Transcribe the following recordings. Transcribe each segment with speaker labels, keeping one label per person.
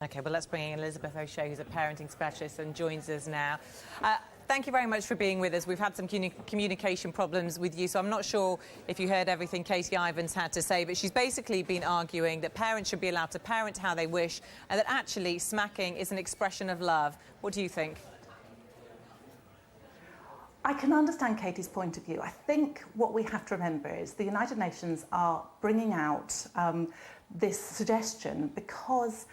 Speaker 1: OK, well, let's bring in Elizabeth O'Shea, who's a parenting specialist and joins us now. Thank you very much for being with us. We've had some communication problems with you, so I'm not sure if you heard everything Katie Ivins had to say, but she's basically been arguing that parents should be allowed to parent how they wish and that actually smacking is an expression of love. What do you think?
Speaker 2: I can understand Katie's point of view. I think what we have to remember is the United Nations are bringing out this suggestion because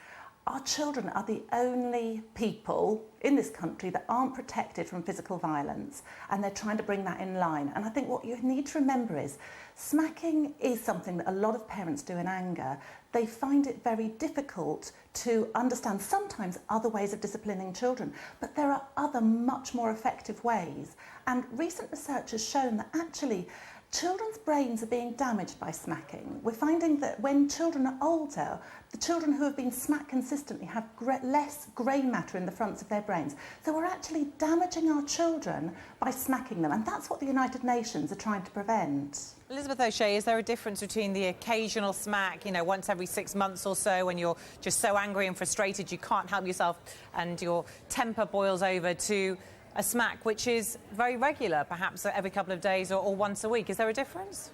Speaker 2: our children are the only people in this country that aren't protected from physical violence, and they're trying to bring that in line. And I think what you need to remember is smacking is something that a lot of parents do in anger. They find it very difficult to understand sometimes other ways of disciplining children, but there are other much more effective ways. And recent research has shown that actually children's brains are being damaged by smacking. We're finding that when children are older, the children who have been smacked consistently have less grey matter in the fronts of their brains. So we're actually damaging our children by smacking them, and that's what the United Nations are trying to prevent.
Speaker 1: Elizabeth O'Shea, is there a difference between the occasional smack, you know, once every 6 months or so, when you're just so angry and frustrated you can't help yourself and your temper boils over, to a smack which is very regular, perhaps every couple of days or once a week? Is there a difference?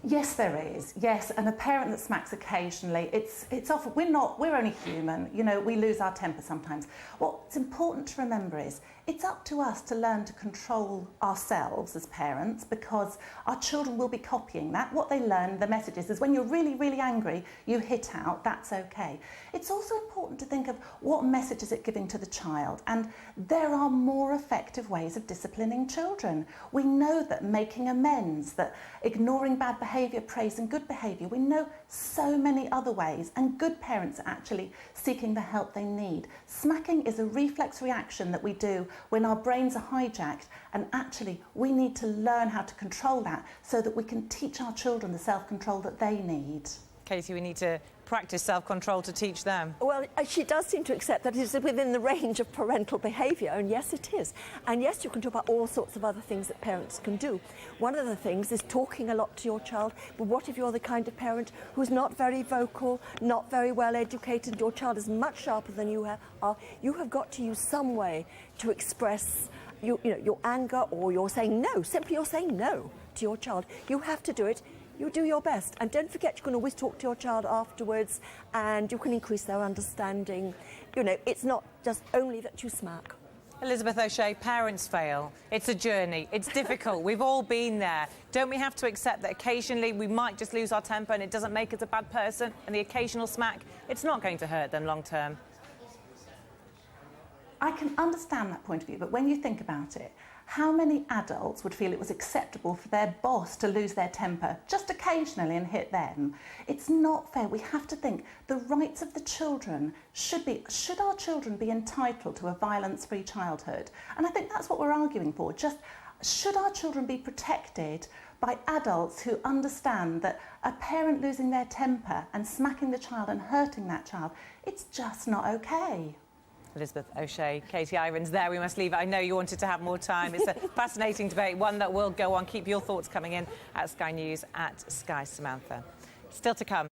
Speaker 2: Yes, there is. Yes, and a parent that smacks occasionally, it's often, we're only human, you know, we lose our temper sometimes. What's important to remember is it's up to us to learn to control ourselves as parents, because our children will be copying that. What they learn, the messages, is when you're really, really angry, you hit out, that's okay. It's also important to think of what message is it giving to the child, and there are more effective ways of disciplining children. We know that making amends, that ignoring bad behaviour, praising good behaviour, we know so many other ways, and good parents are actually seeking the help they need. Smacking is a reflex reaction that we do when our brains are hijacked, and actually we need to learn how to control that so that we can teach our children the self-control that they need.
Speaker 1: Katie, we need to practice self-control to teach them.
Speaker 3: Well, she does seem to accept that it is within the range of parental behaviour, and yes, it is. And yes, you can talk about all sorts of other things that parents can do. One of the things is talking a lot to your child, but what if you're the kind of parent who's not very vocal, not very well educated, your child is much sharper than you are? You have got to use some way to express your anger, or you're saying no, simply you're saying no to your child. You have to do it. You do your best, and don't forget you can always talk to your child afterwards, and you can increase their understanding. You know, it's not just only that you smack.
Speaker 1: Elizabeth O'Shea, parents fail. It's a journey. It's difficult. We've all been there. Don't we have to accept that occasionally we might just lose our temper and it doesn't make us a bad person, and the occasional smack, it's not going to hurt them long term?
Speaker 2: I can understand that point of view, but when you think about it, how many adults would feel it was acceptable for their boss to lose their temper just occasionally and hit them? It's not fair. We have to think the rights of the children should our children be entitled to a violence-free childhood? And I think that's what we're arguing for. Just should our children be protected by adults who understand that a parent losing their temper and smacking the child and hurting that child, it's just not okay.
Speaker 1: Elizabeth O'Shea, Katie Ivins, there we must leave it. I know you wanted to have more time. It's a fascinating debate, one that will go on. Keep your thoughts coming in at Sky News, at Sky Samantha. Still to come.